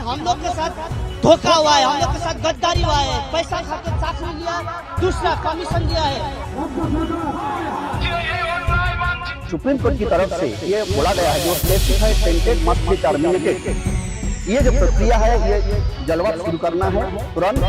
हम लोग के साथ धोखा हुआ है, हम लोग के साथ गद्दारी हुआ है, पैसा खा के चाकरी लिया, दूसरा कमीशन दिया है। सुप्रीम कोर्ट की तरफ से ये बोला गया है जो specified tainted must be terminated, ये जो प्रक्रिया है ये जल्द शुरू करना है तुरंत।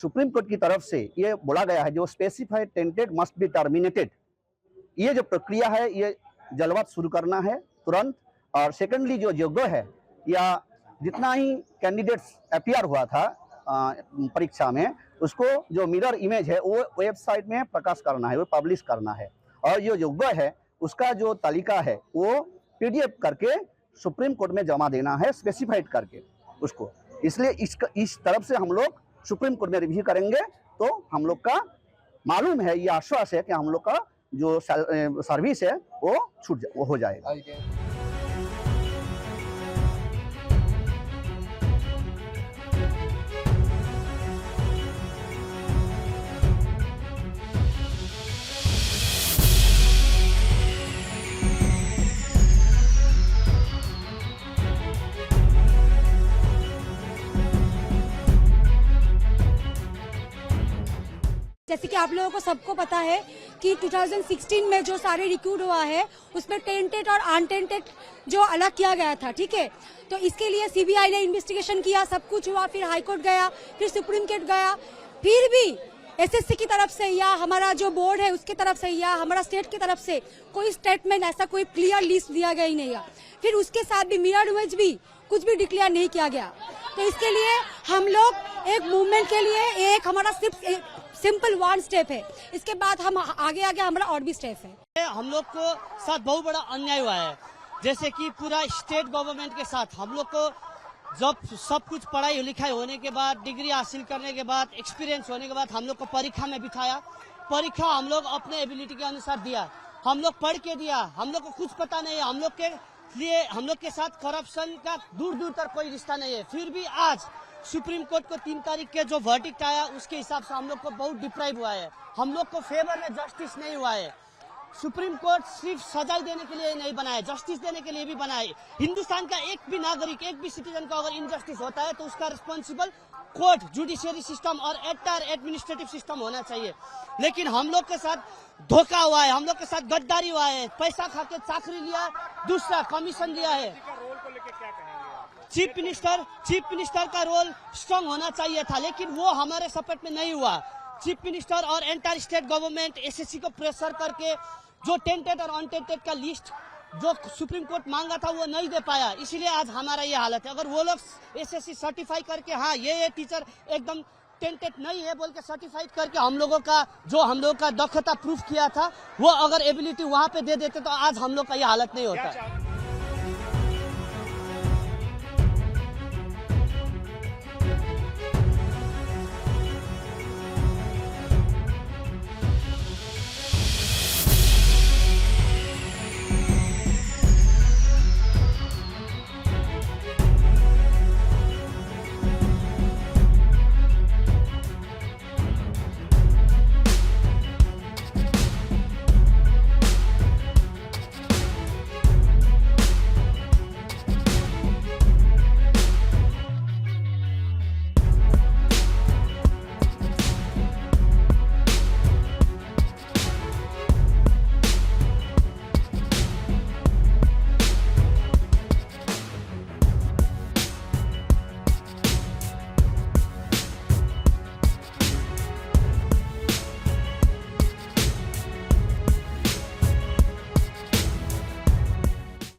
सुप्रीम कोर्ट की तरफ से ये बोला गया है जो specified tainted must be terminated, ये जो प्रक्रिया है ये जल्द शुरू करना है तुरंत। और सेकेंडली जो योग्य है या जितना ही कैंडिडेट्स अपीयर हुआ था परीक्षा में, उसको जो मिरर इमेज है वो वेबसाइट में प्रकाश करना है, वो पब्लिश करना है। और जो योग्य है उसका जो तालिका है वो PDF करके सुप्रीम कोर्ट में जमा देना है, स्पेसिफाइड करके उसको। इसलिए इस तरफ से हम लोग सुप्रीम कोर्ट में रिव्यू करेंगे, तो हम लोग का मालूम है, ये आश्वास है कि हम लोग का जो सर्विस है वो हो जाएगा। जैसे कि आप लोगों को सबको पता है कि 2016 में जो सारे रिक्रूट हुआ है उसमें टेंटेड और अनटेंटेड जो अलग किया गया था, ठीक है। तो इसके लिए CBI ने इन्वेस्टिगेशन किया, सब कुछ हुआ, फिर हाई कोर्ट गया, फिर सुप्रीम कोर्ट गया, फिर भी SSC की तरफ से या हमारा जो बोर्ड है उसकी तरफ से या हमारा स्टेट की तरफ से कोई स्टेटमेंट, ऐसा कोई क्लियर लिस्ट दिया गया ही नहीं है। फिर उसके साथ भी मिरर इमेज भी कुछ भी डिक्लेयर नहीं किया गया। तो इसके लिए हम लोग एक मूवमेंट के लिए एक हमारा सिंपल 1 स्टेप है, इसके बाद हम आगे हमारा और भी स्टेप है। हम लोग को साथ बहुत बड़ा अन्याय हुआ है, जैसे कि पूरा स्टेट गवर्नमेंट के साथ हम लोग को जब सब कुछ पढ़ाई लिखाई होने के बाद, डिग्री हासिल करने के बाद, एक्सपीरियंस होने के बाद हम लोग को परीक्षा में बिठाया। परीक्षा हम लोग अपने एबिलिटी के अनुसार दिया, हम लोग पढ़ के दिया, हम लोग को कुछ पता नहीं है, हम लोग के लिए हम लोग के साथ करप्शन का दूर दूर तक कोई रिश्ता नहीं है। फिर भी आज सुप्रीम कोर्ट को 3 तारीख के जो वर्डिक्ट आया उसके हिसाब से हम लोग को बहुत डिप्राइव हुआ है, हम लोग को फेवर में जस्टिस नहीं हुआ है। सुप्रीम कोर्ट सिर्फ सजाई देने के लिए नहीं बनाया, जस्टिस देने के लिए भी बनाए। हिंदुस्तान का एक भी नागरिक, एक भी सिटीजन को अगर इनजस्टिस होता है तो उसका रिस्पॉन्सिबल कोर्ट, जुडिशियरी सिस्टम और एंटायर एडमिनिस्ट्रेटिव सिस्टम होना चाहिए। लेकिन हम लोग के साथ धोखा हुआ है, हम लोग के साथ गद्दारी हुआ है, पैसा खा के चाकरी लिया, दूसरा कमीशन दिया है। चीफ मिनिस्टर का रोल स्ट्रांग होना चाहिए था, लेकिन वो हमारे सपोर्ट में नहीं हुआ। चीफ मिनिस्टर और एंटायर स्टेट गवर्नमेंट SSC को प्रेशर करके जो टेंटेड और अनटेंटेड का लिस्ट जो सुप्रीम कोर्ट मांगा था वो नहीं दे पाया, इसीलिए आज हमारा ये हालत है। अगर वो लोग SSC सर्टिफाई करके हाँ ये टीचर एकदम टेंटेड नहीं है बोल के सर्टिफाइड करके हम लोगों का दक्षता प्रूफ किया था, वो अगर एबिलिटी वहां पे दे देते तो आज हम लोग का ये हालत नहीं होता।